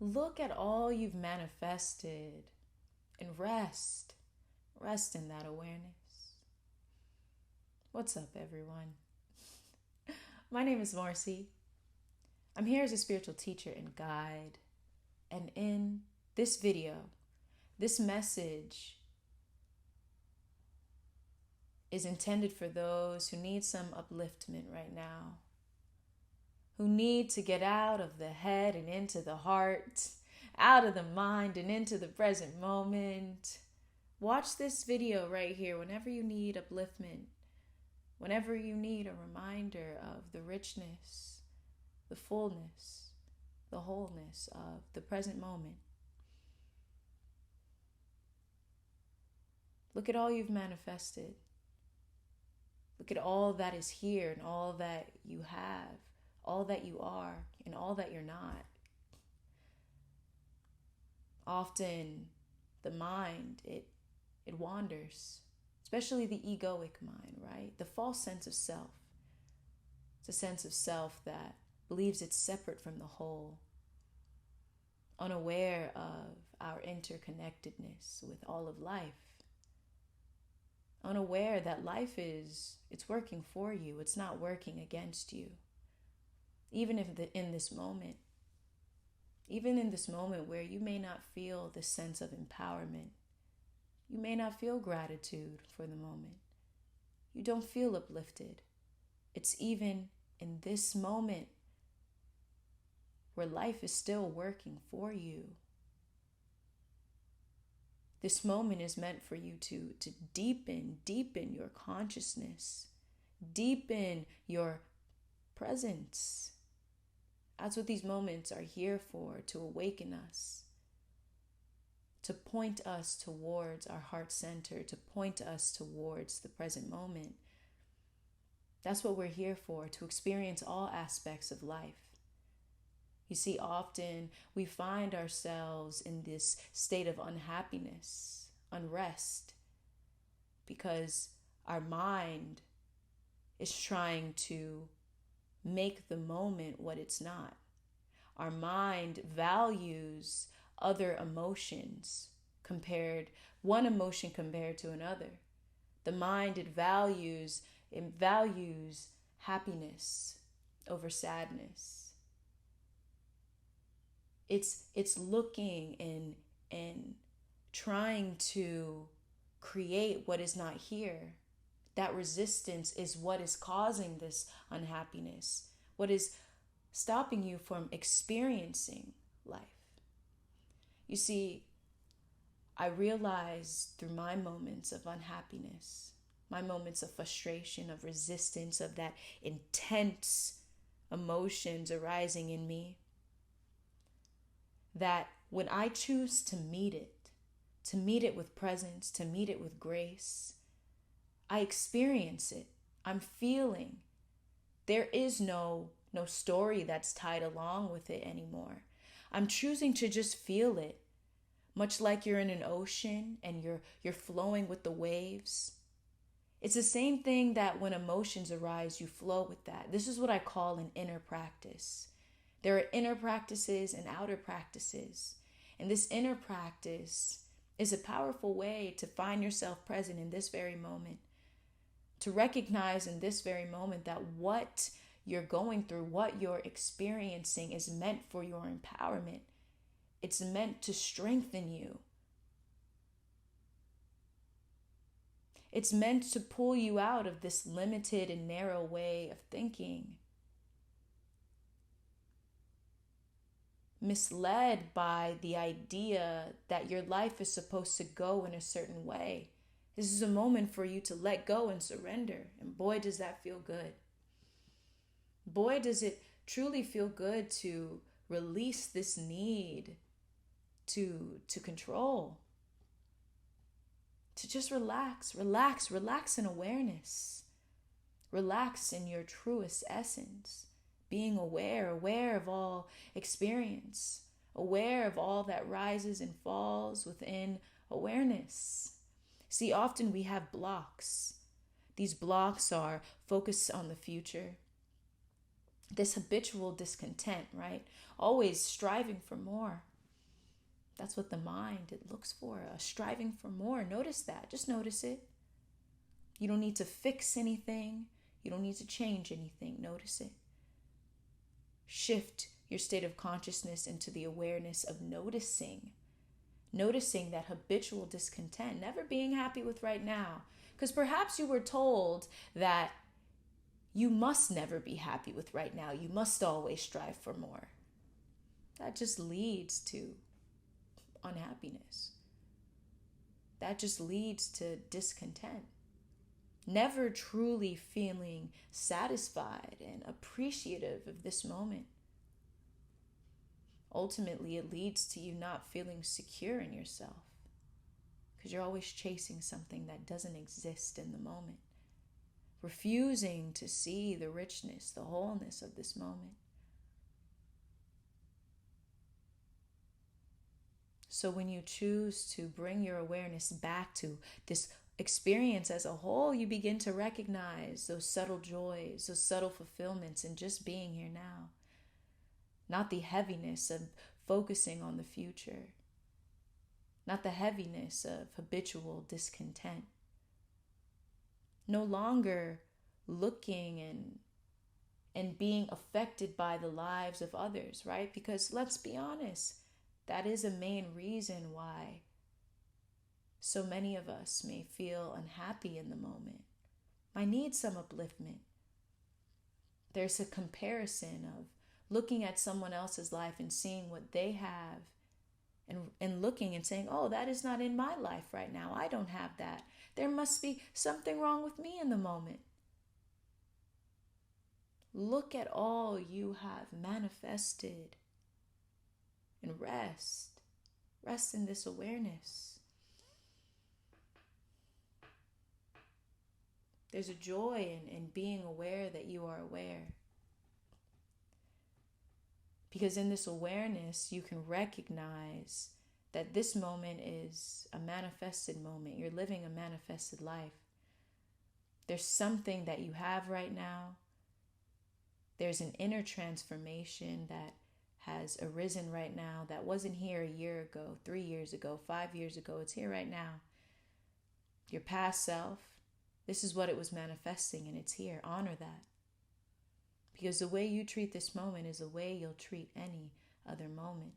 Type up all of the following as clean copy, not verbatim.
Look at all you've manifested and rest. Rest in that awareness. What's up, everyone? My name is Marcy. I'm here as a spiritual teacher and guide. And in this video, this message is intended for those who need some upliftment right now, who need to get out of the head and into the heart, out of the mind and into the present moment. Watch this video right here whenever you need upliftment, whenever you need a reminder of the richness, the fullness, the wholeness of the present moment. Look at all you've manifested. Look at all that is here and all that you have, all that you are and all that you're not. Often the mind, it wanders, especially the egoic mind, right? The false sense of self. It's a sense of self that believes it's separate from the whole, unaware of our interconnectedness with all of life, unaware that life it's working for you, it's not working against you. Even if in this moment where you may not feel the sense of empowerment, you may not feel gratitude for the moment, you don't feel uplifted. It's even in this moment where life is still working for you. This moment is meant for you to deepen your consciousness, deepen your presence. That's what these moments are here for, to awaken us, to point us towards our heart center, to point us towards the present moment. That's what we're here for, to experience all aspects of life. You see, often we find ourselves in this state of unhappiness, unrest, because our mind is trying to make the moment what it's not. Our mind values other emotions one emotion compared to another. The mind, it values happiness over sadness. It's looking and trying to create what is not here. That resistance is what is causing this unhappiness, what is stopping you from experiencing life. You see, I realized through my moments of unhappiness, my moments of frustration, of resistance, of that intense emotions arising in me, that when I choose to meet it with presence, to meet it with grace, I experience it. I'm feeling. There is no story that's tied along with it anymore. I'm choosing to just feel it. Much like you're in an ocean and you're flowing with the waves. It's the same thing that when emotions arise, you flow with that. This is what I call an inner practice. There are inner practices and outer practices. And this inner practice is a powerful way to find yourself present in this very moment. To recognize in this very moment that what you're going through, what you're experiencing is meant for your empowerment. It's meant to strengthen you. It's meant to pull you out of this limited and narrow way of thinking. Misled by the idea that your life is supposed to go in a certain way. This is a moment for you to let go and surrender. And boy, does that feel good. Boy, does it truly feel good to release this need to control. To just relax in awareness. Relax in your truest essence. Being aware of all experience, aware of all that rises and falls within awareness. See, often we have blocks. These blocks are focused on the future. This habitual discontent, right? Always striving for more. That's what the mind, it looks for, a striving for more. Notice that. Just notice it. You don't need to fix anything. You don't need to change anything. Notice it. Shift your state of consciousness into the awareness of noticing. Noticing that habitual discontent, never being happy with right now. Because perhaps you were told that you must never be happy with right now. You must always strive for more. That just leads to unhappiness. That just leads to discontent. Never truly feeling satisfied and appreciative of this moment. Ultimately, it leads to you not feeling secure in yourself because you're always chasing something that doesn't exist in the moment. Refusing to see the richness, the wholeness of this moment. So when you choose to bring your awareness back to this experience as a whole, you begin to recognize those subtle joys, those subtle fulfillments in just being here now. Not the heaviness of focusing on the future. Not the heaviness of habitual discontent. No longer looking and being affected by the lives of others, right? Because let's be honest, that is a main reason why so many of us may feel unhappy in the moment. I need some upliftment. There's a comparison of looking at someone else's life and seeing what they have and looking and saying, oh, that is not in my life right now. I don't have that. There must be something wrong with me in the moment. Look at all you have manifested and rest. Rest in this awareness. There's a joy in being aware that you are aware. Because in this awareness, you can recognize that this moment is a manifested moment. You're living a manifested life. There's something that you have right now. There's an inner transformation that has arisen right now that wasn't here a year ago, 3 years ago, 5 years ago. It's here right now. Your past self, this is what it was manifesting, and it's here. Honor that. Because the way you treat this moment is the way you'll treat any other moment.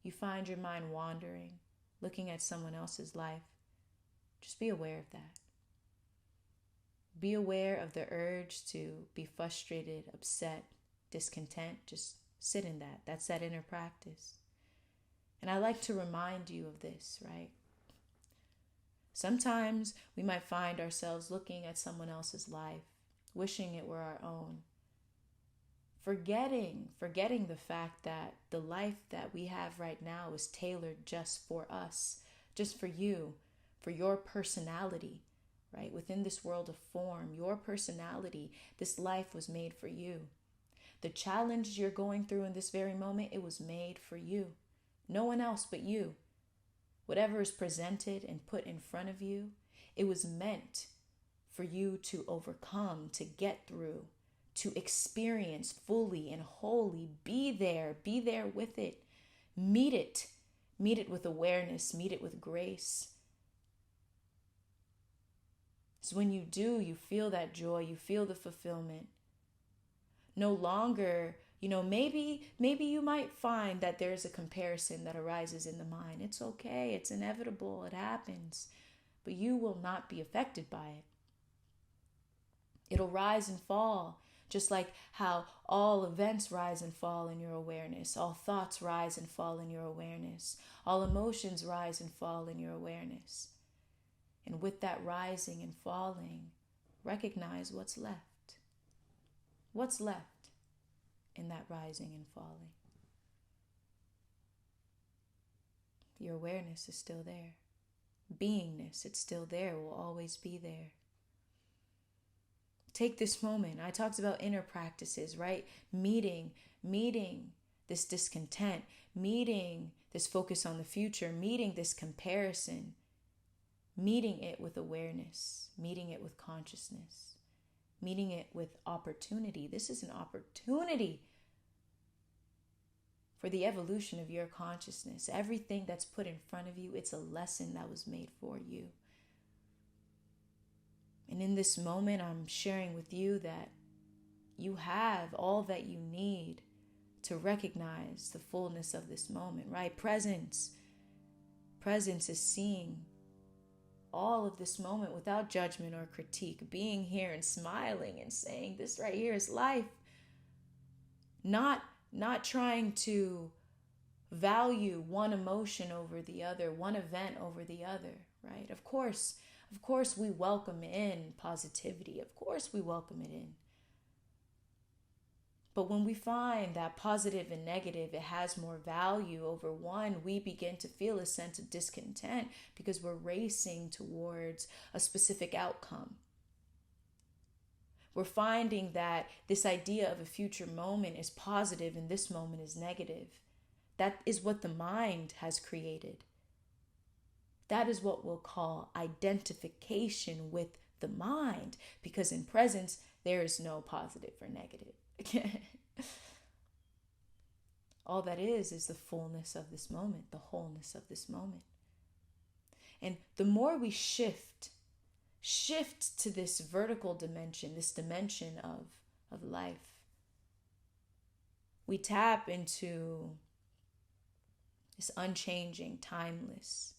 You find your mind wandering, looking at someone else's life. Just be aware of that. Be aware of the urge to be frustrated, upset, discontent. Just sit in that. That's that inner practice. And I like to remind you of this, right? Sometimes we might find ourselves looking at someone else's life, wishing it were our own. Forgetting the fact that the life that we have right now is tailored just for us, just for you, for your personality, right? Within this world of form, your personality, this life was made for you. The challenge you're going through in this very moment, it was made for you. No one else but you. Whatever is presented and put in front of you, it was meant for you to overcome, to get through, to experience fully and wholly. Be there with it. Meet it with awareness, meet it with grace. So when you do, you feel that joy, you feel the fulfillment. No longer, maybe you might find that there's a comparison that arises in the mind. It's okay, it's inevitable, it happens. But you will not be affected by it. It'll rise and fall. Just like how all events rise and fall in your awareness. All thoughts rise and fall in your awareness. All emotions rise and fall in your awareness. And with that rising and falling, recognize what's left. What's left in that rising and falling? Your awareness is still there. Beingness, it's still there, will always be there. Take this moment. I talked about inner practices, right? Meeting this discontent, meeting this focus on the future, meeting this comparison, meeting it with awareness, meeting it with consciousness, meeting it with opportunity. This is an opportunity for the evolution of your consciousness. Everything that's put in front of you, it's a lesson that was made for you. And in this moment, I'm sharing with you that you have all that you need to recognize the fullness of this moment, right? Presence is seeing all of this moment without judgment or critique, being here and smiling and saying, this right here is life. Not trying to value one emotion over the other, one event over the other, right? Of course, we welcome in positivity. Of course, we welcome it in. But when we find that positive and negative, it has more value over one, we begin to feel a sense of discontent because we're racing towards a specific outcome. We're finding that this idea of a future moment is positive and this moment is negative. That is what the mind has created. That is what we'll call identification with the mind, because in presence, there is no positive or negative. All that is the fullness of this moment, the wholeness of this moment. And the more we shift to this vertical dimension, this dimension of life, we tap into this unchanging, timeless,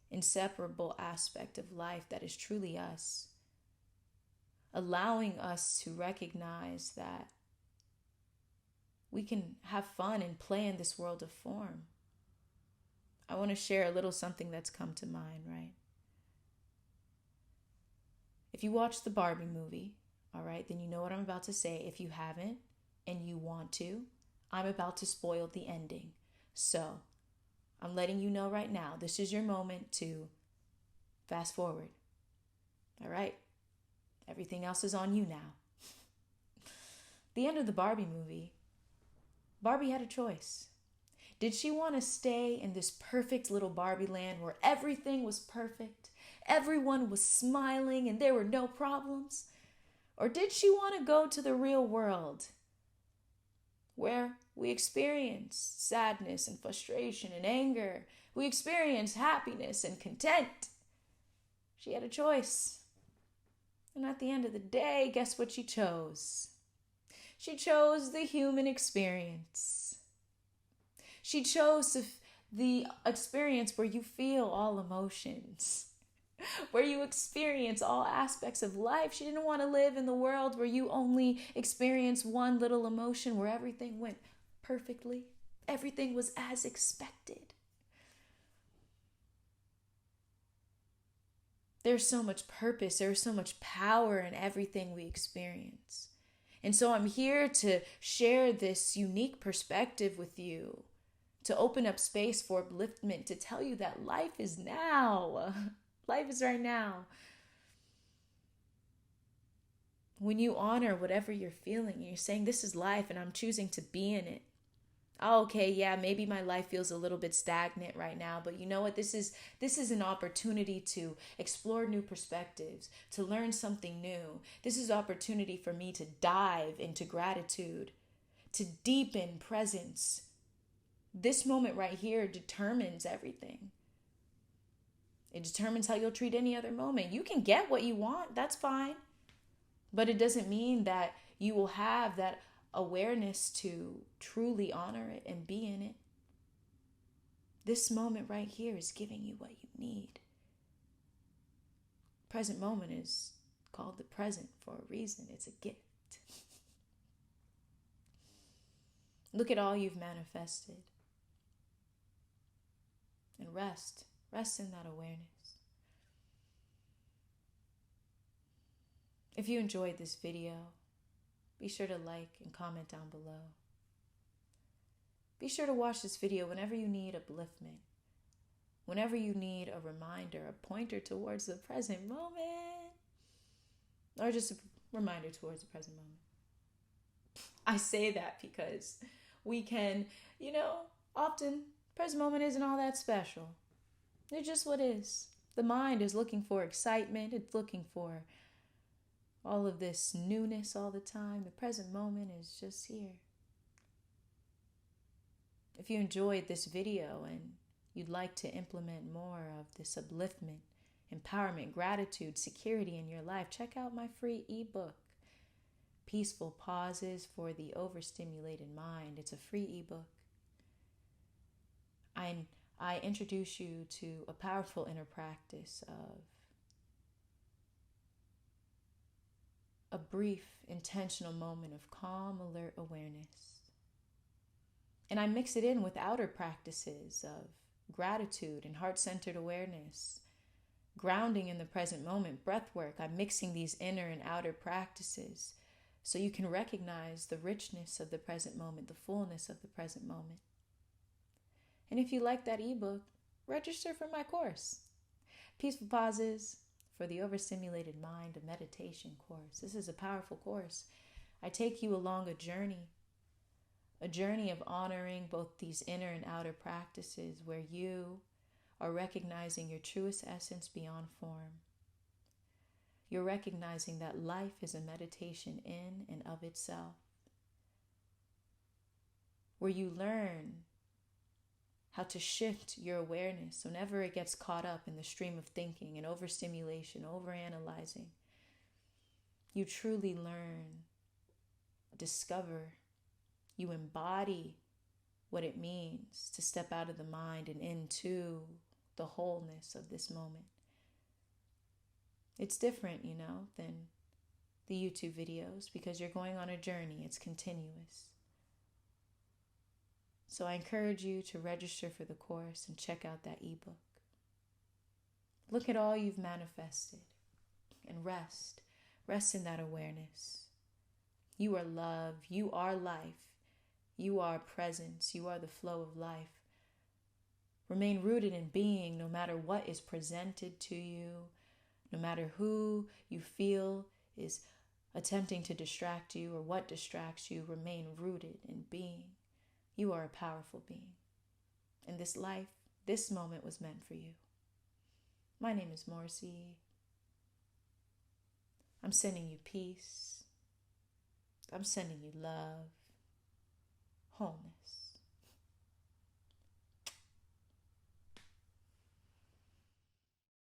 inseparable aspect of life that is truly us, allowing us to recognize that we can have fun and play in this world of form. I want to share a little something that's come to mind, right? If you watch the Barbie movie, all right, then you know what I'm about to say. If you haven't and you want to, I'm about to spoil the ending. So I'm letting you know right now, this is your moment to fast forward. All right? Everything else is on you now. The end of the Barbie movie, Barbie had a choice. Did she want to stay in this perfect little Barbie land where everything was perfect, everyone was smiling, and there were no problems? Or did she want to go to the real world where we experience sadness and frustration and anger? We experience happiness and content. She had a choice. And at the end of the day, guess what she chose? She chose the human experience. She chose the experience where you feel all emotions, where you experience all aspects of life. She didn't want to live in the world where you only experience one little emotion, where everything went perfectly. Everything was as expected. There's so much purpose, there's so much power in everything we experience. And so I'm here to share this unique perspective with you, to open up space for upliftment, to tell you that life is now. Life is right now. When you honor whatever you're feeling, and you're saying, this is life and I'm choosing to be in it. Oh, okay, yeah, maybe my life feels a little bit stagnant right now, but you know what? This is an opportunity to explore new perspectives, to learn something new. This is opportunity for me to dive into gratitude, to deepen presence. This moment right here determines everything. It determines how you'll treat any other moment. You can get what you want, that's fine. But it doesn't mean that you will have that awareness to truly honor it and be in it. This moment right here is giving you what you need. Present moment is called the present for a reason. It's a gift. Look at all you've manifested. And rest. Rest in that awareness. If you enjoyed this video, be sure to like and comment down below. Be sure to watch this video whenever you need upliftment, whenever you need a reminder, a pointer towards the present moment, or just a reminder towards the present moment. I say that because we can, often present moment isn't all that special. It's just what is. The mind is looking for excitement. It's looking for all of this newness all the time. The present moment is just here. If you enjoyed this video and you'd like to implement more of this upliftment, empowerment, gratitude, security in your life, check out my free ebook, Peaceful Pauses for the Overstimulated Mind. It's a free ebook. I introduce you to a powerful inner practice of a brief, intentional moment of calm, alert awareness. And I mix it in with outer practices of gratitude and heart-centered awareness, grounding in the present moment, breath work. I'm mixing these inner and outer practices so you can recognize the richness of the present moment, the fullness of the present moment. And if you like that ebook, register for my course, Peaceful Pauses for the Overstimulated Mind, a meditation course. This is a powerful course. I take you along a journey of honoring both these inner and outer practices where you are recognizing your truest essence beyond form. You're recognizing that life is a meditation in and of itself, where you learn how to shift your awareness so never it gets caught up in the stream of thinking and overstimulation, overanalyzing. You truly learn, discover, you embody what it means to step out of the mind and into the wholeness of this moment. It's different, than the YouTube videos because you're going on a journey. It's continuous. So I encourage you to register for the course and check out that ebook. Look at all you've manifested and rest. Rest in that awareness. You are love. You are life. You are presence. You are the flow of life. Remain rooted in being no matter what is presented to you, no matter who you feel is attempting to distract you or what distracts you. Remain rooted in being. You are a powerful being. And this life, this moment was meant for you. My name is Morrissey. I'm sending you peace. I'm sending you love, wholeness.